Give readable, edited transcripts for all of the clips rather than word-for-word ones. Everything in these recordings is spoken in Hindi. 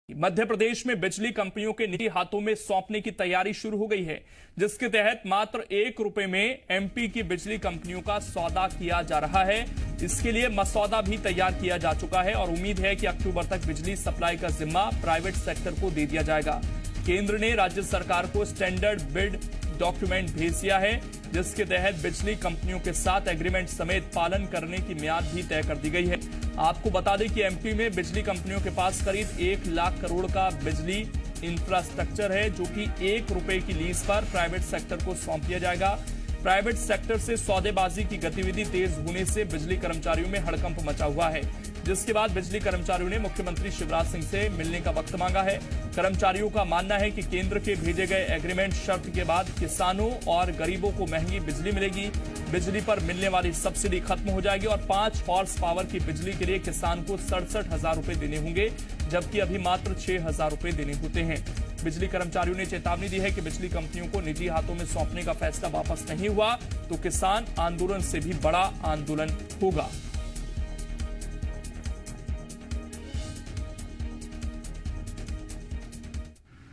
मध्य प्रदेश में बिजली कंपनियों के निजी हाथों में सौंपने की तैयारी शुरू हो गई है, जिसके तहत मात्र ₹1 में एमपी की बिजली कंपनियों का सौदा किया जा रहा है। इसके लिए मसौदा भी तैयार किया जा चुका है और उम्मीद है कि अक्टूबर तक बिजली सप्लाई का जिम्मा प्राइवेट सेक्टर को दे दिया जाएगा। केंद्र ने राज्य सरकार को स्टैंडर्ड बिड डॉक्यूमेंट भेज दिया है, जिसके तहत बिजली कंपनियों के साथ एग्रीमेंट समेत पालन करने की मियाद भी तय कर दी गई है। आपको बता दें कि एमपी में बिजली कंपनियों के पास करीब 1 लाख करोड़ का बिजली इंफ्रास्ट्रक्चर है, जो कि ₹1 की लीज पर प्राइवेट सेक्टर को सौंप दिया जाएगा। प्राइवेट सेक्टर से सौदेबाजी की गतिविधि तेज होने से बिजली कर्मचारियों में हड़कंप मचा हुआ है, जिसके बाद बिजली कर्मचारियों ने मुख्यमंत्री शिवराज सिंह से मिलने का वक्त मांगा है। कर्मचारियों का मानना है कि केंद्र के भेजे गए एग्रीमेंट शर्त के बाद किसानों और गरीबों को महंगी बिजली मिलेगी, बिजली पर मिलने वाली सब्सिडी खत्म हो जाएगी और 5 हॉर्स पावर की बिजली के लिए किसान को 67,000 रुपए देने होंगे, जबकि अभी मात्र 6,000 रुपए देने होते हैं। बिजली कर्मचारियों ने चेतावनी दी है कि बिजली कंपनियों को निजी हाथों में सौंपने का फैसला वापस नहीं हुआ तो किसान आंदोलन से भी बड़ा आंदोलन होगा।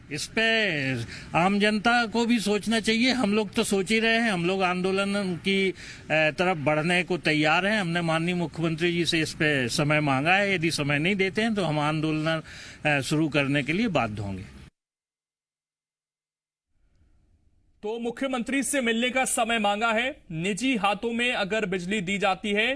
इस पे आम जनता को भी सोचना चाहिए। हम लोग तो सोच ही रहे हैं, हम लोग आंदोलन की तरफ बढ़ने को तैयार हैं। हमने माननीय मुख्यमंत्री जी से इस पे समय मांगा है। यदि समय नहीं देते हैं तो हम आंदोलन शुरू करने के लिए बाध्य होंगे। तो मुख्यमंत्री से मिलने का समय मांगा है। निजी हाथों में अगर बिजली दी जाती है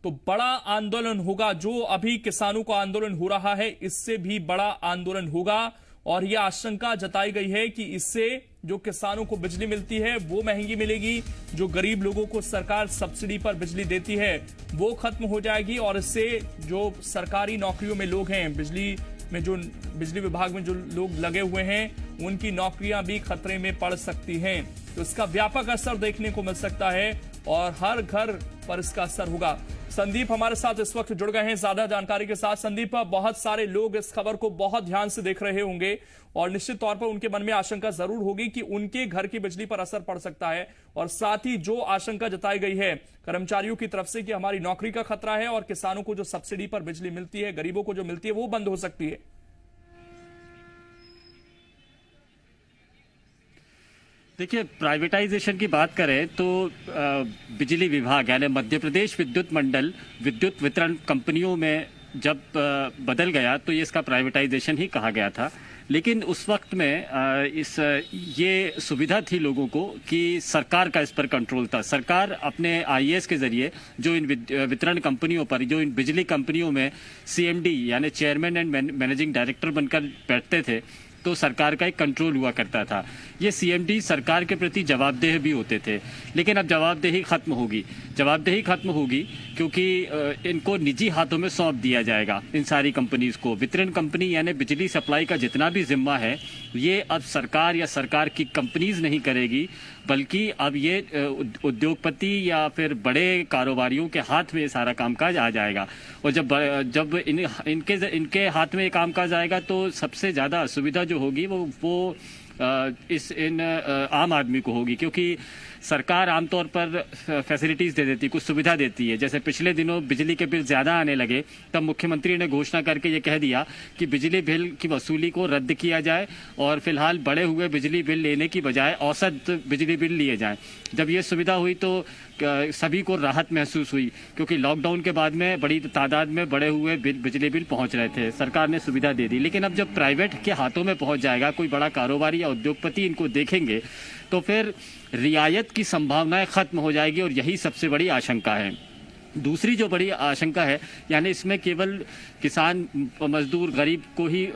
तो बड़ा आंदोलन होगा। जो अभी किसानों का आंदोलन हो रहा है, इससे भी बड़ा आंदोलन होगा और यह आशंका जताई गई है कि इससे जो किसानों को बिजली मिलती है वो महंगी मिलेगी, जो गरीब लोगों को सरकार सब्सिडी पर बिजली देती है वो खत्म हो जाएगी और इससे जो सरकारी नौकरियों में लोग हैं, बिजली विभाग में जो लोग लगे हुए हैं, उनकी नौकरियां भी खतरे में पड़ सकती हैं। तो इसका व्यापक असर देखने को मिल सकता है और हर घर पर इसका असर होगा। संदीप हमारे साथ इस वक्त जुड़ गए हैं ज्यादा जानकारी के साथ। संदीप, बहुत सारे लोग इस खबर को बहुत ध्यान से देख रहे होंगे और निश्चित तौर पर उनके मन में आशंका जरूर होगी कि उनके घर की बिजली पर असर पड़ सकता है और साथ ही जो आशंका जताई गई है कर्मचारियों की तरफ से कि हमारी नौकरी का खतरा है और किसानों को जो सब्सिडी पर बिजली मिलती है, गरीबों को जो मिलती है, वो बंद हो सकती है। देखिए, प्राइवेटाइजेशन की बात करें तो बिजली विभाग यानी मध्य प्रदेश विद्युत मंडल विद्युत वितरण कंपनियों में जब बदल गया तो ये इसका प्राइवेटाइजेशन ही कहा गया था। लेकिन उस वक्त में ये सुविधा थी लोगों को कि सरकार का इस पर कंट्रोल था। सरकार अपने आईएएस के जरिए जो इन वितरण कंपनियों पर, जो इन बिजली कंपनियों में सीएमडी यानी चेयरमैन एंड मैनेजिंग डायरेक्टर बनकर बैठते थे, तो सरकार का एक कंट्रोल हुआ करता था। ये सीएमडी सरकार के प्रति जवाबदेह भी होते थे। लेकिन अब जवाबदेही खत्म होगी क्योंकि इनको निजी हाथों में सौंप दिया जाएगा। इन सारी कंपनीज को, वितरण कंपनी यानी बिजली सप्लाई का जितना भी जिम्मा है, ये अब सरकार या सरकार की कंपनीज नहीं करेगी, बल्कि अब ये उद्योगपति या फिर बड़े कारोबारियों के हाथ में ये सारा कामकाज आ जाएगा। और जब इनके हाथ में ये कामकाज आएगा तो सबसे ज़्यादा असुविधा जो होगी वो इन आम आदमी को होगी, क्योंकि सरकार आमतौर पर फैसिलिटीज दे देती, कुछ सुविधा देती है। जैसे पिछले दिनों बिजली के बिल ज़्यादा आने लगे तब मुख्यमंत्री ने घोषणा करके ये कह दिया कि बिजली बिल की वसूली को रद्द किया जाए और फिलहाल बढ़े हुए बिजली बिल लेने की बजाय औसत बिजली बिल लिए जाएं। जब ये सुविधा हुई तो सभी को राहत महसूस हुई, क्योंकि लॉकडाउन के बाद में बड़ी तादाद में बढ़े हुए बिजली बिल पहुंच रहे थे। सरकार ने सुविधा दे दी। लेकिन अब जब प्राइवेट के हाथों में पहुंच जाएगा, कोई बड़ा कारोबारी या उद्योगपति इनको देखेंगे, तो फिर रियायत की संभावनाएं खत्म हो जाएगी और यही सबसे बड़ी आशंका है। दूसरी जो बड़ी आशंका है, यानी इसमें केवल किसान मजदूर गरीब को ही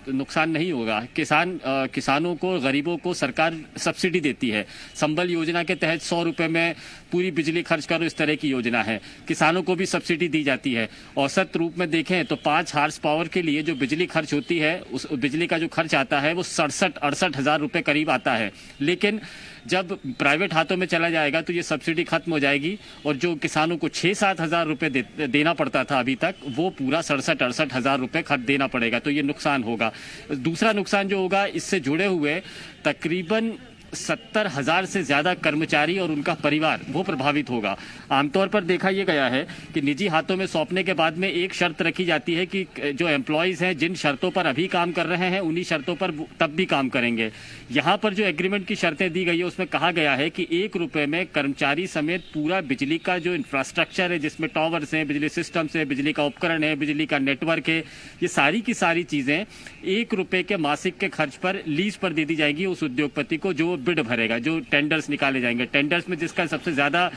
नुकसान नहीं होगा। किसानों को, गरीबों को सरकार सब्सिडी देती है। संबल योजना के तहत 100 रुपये में पूरी बिजली खर्च करो, इस तरह की योजना है। किसानों को भी सब्सिडी दी जाती है। औसत रूप में देखें तो 5 हार्स पावर के लिए जो बिजली खर्च होती है, उस बिजली का जो खर्च आता है वो 67-68 हज़ार रुपये करीब आता है। लेकिन जब प्राइवेट हाथों में चला जाएगा तो ये सब्सिडी खत्म हो जाएगी और जो किसानों को 6-7 हज़ार रुपये देना पड़ता था अभी तक, वो पूरा 67-68 हज़ार रुपये खर्च देना पड़ेगा। तो ये नुकसान होगा। दूसरा नुकसान जो होगा, इससे जुड़े हुए तकरीबन 70,000 से ज्यादा कर्मचारी और उनका परिवार वो प्रभावित होगा। आमतौर पर देखा यह गया है कि निजी हाथों में सौंपने के बाद में एक शर्त रखी जाती है कि जो एम्प्लॉयज हैं जिन शर्तों पर अभी काम कर रहे हैं उन्हीं शर्तों पर तब भी काम करेंगे। यहाँ पर जो एग्रीमेंट की शर्तें दी गई है उसमें कहा गया है कि 1 रुपए में कर्मचारी समेत पूरा बिजली का जो इंफ्रास्ट्रक्चर है, जिसमें टावर्स हैं, बिजली सिस्टम्स है, बिजली का उपकरण है, बिजली का नेटवर्क है, ये सारी की सारी चीजें 1 रुपए के मासिक के खर्च पर लीज पर दे दी जाएगी उस उद्योगपति को जो बिड भरेगा, जो टेंडर्स निकाले जाएंगे। टेंडर्स में जिसका सबसे ज्यादा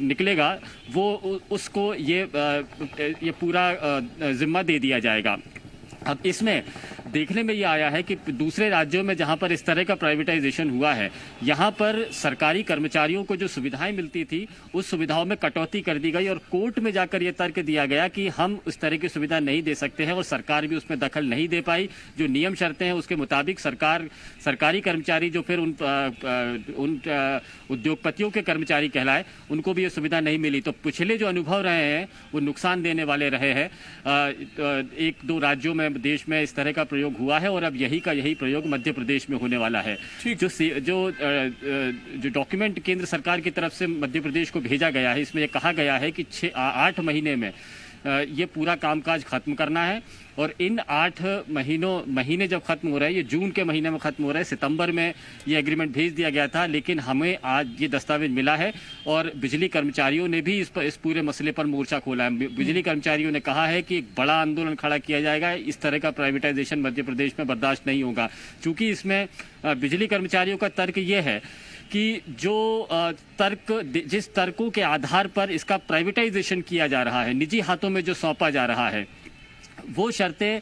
निकलेगा वो उसको ये पूरा जिम्मा दे दिया जाएगा। अब इसमें देखने में ये आया है कि दूसरे राज्यों में जहां पर इस तरह का प्राइवेटाइजेशन हुआ है, यहां पर सरकारी कर्मचारियों को जो सुविधाएं मिलती थी उस सुविधाओं में कटौती कर दी गई और कोर्ट में जाकर यह तर्क दिया गया कि हम उस तरह की सुविधा नहीं दे सकते हैं और सरकार भी उसमें दखल नहीं दे पाई। जो नियम शर्तें हैं उसके मुताबिक सरकारी कर्मचारी जो फिर उन उद्योगपतियों के कर्मचारी कहलाए उनको भी ये सुविधा नहीं मिली। तो पिछले जो अनुभव रहे हैं वो नुकसान देने वाले रहे हैं। 1-2 राज्यों में देश में इस तरह का प्रयोग हुआ है और अब यही प्रयोग मध्य प्रदेश में होने वाला है। जो डॉक्यूमेंट केंद्र सरकार की तरफ से मध्य प्रदेश को भेजा गया है इसमें यह कहा गया है कि 8 महीने में ये पूरा कामकाज खत्म करना है और इन 8 महीने जब खत्म हो रहा है, ये जून के महीने में खत्म हो रहा है। सितंबर में ये एग्रीमेंट भेज दिया गया था लेकिन हमें आज ये दस्तावेज मिला है और बिजली कर्मचारियों ने भी इस पूरे मसले पर मोर्चा खोला है। बिजली कर्मचारियों ने कहा है कि एक बड़ा आंदोलन खड़ा किया जाएगा, इस तरह का प्राइवेटाइजेशन मध्य प्रदेश में बर्दाश्त नहीं होगा। चूंकि इसमें बिजली कर्मचारियों का तर्क ये है कि जिस तर्कों के आधार पर इसका प्राइवेटाइजेशन किया जा रहा है, निजी हाथों में जो सौंपा जा रहा है, वो शर्तें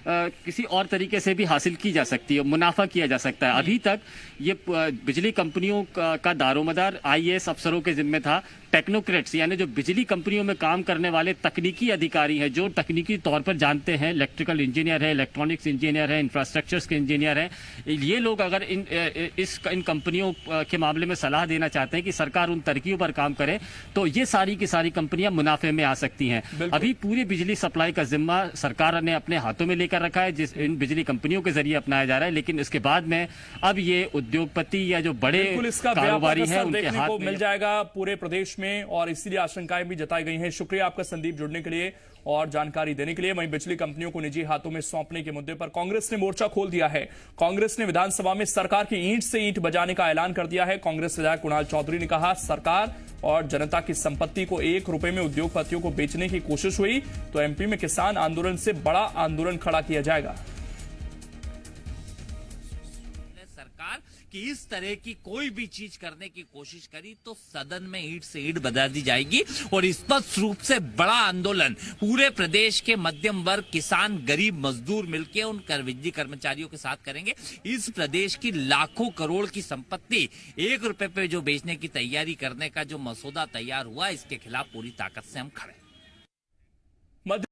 किसी और तरीके से भी हासिल की जा सकती है, मुनाफा किया जा सकता है। अभी तक ये बिजली कंपनियों का दारोमदार आईएएस अफसरों के जिम्मे था। टेक्नोक्रेट्स यानी जो बिजली कंपनियों में काम करने वाले तकनीकी अधिकारी हैं, जो तकनीकी तौर पर जानते हैं, इलेक्ट्रिकल इंजीनियर है, इलेक्ट्रॉनिक्स इंजीनियर है, इंफ्रास्ट्रक्चर्स के इंजीनियर हैं, ये लोग अगर इन कंपनियों के मामले में सलाह देना चाहते हैं कि सरकार उन तरक्कियों पर काम करे तो ये सारी की सारी कंपनियां मुनाफे में आ सकती हैं। अभी पूरी बिजली सप्लाई का जिम्मा सरकार ने अपने हाथों में लेकर रखा है, जिस इन बिजली कंपनियों के जरिए अपनाया जा रहा है, लेकिन इसके बाद में अब ये उद्योगपति या जो बड़े कारोबारी हैं उनके हाथ में मिल जाएगा पूरे प्रदेश में, और इसीलिए आशंकाएं भी जताई गई हैं। शुक्रिया आपका संदीप, जुड़ने के लिए और जानकारी देने के लिए। वहीं बिजली कंपनियों को निजी हाथों में सौंपने के मुद्दे पर कांग्रेस ने मोर्चा खोल दिया है। कांग्रेस ने विधानसभा में सरकार की ईंट से ईंट बजाने का ऐलान कर दिया है। कांग्रेस विधायक कुणाल चौधरी ने कहा, सरकार और जनता की संपत्ति को 1 रुपए में उद्योगपतियों को बेचने की कोशिश हुई तो एमपी में किसान आंदोलन से बड़ा आंदोलन खड़ा किया जाएगा। कि इस तरह की कोई भी चीज करने की कोशिश करी तो सदन में ईंट से ईंट बजा दी जाएगी और स्पष्ट रूप से बड़ा आंदोलन पूरे प्रदेश के मध्यम वर्ग, किसान, गरीब मजदूर मिलकर उन बिजली कर्मचारियों के साथ करेंगे। इस प्रदेश की लाखों करोड़ की संपत्ति 1 रुपए पे जो बेचने की तैयारी करने का जो मसौदा तैयार हुआ, इसके खिलाफ पूरी ताकत से हम खड़े हैं।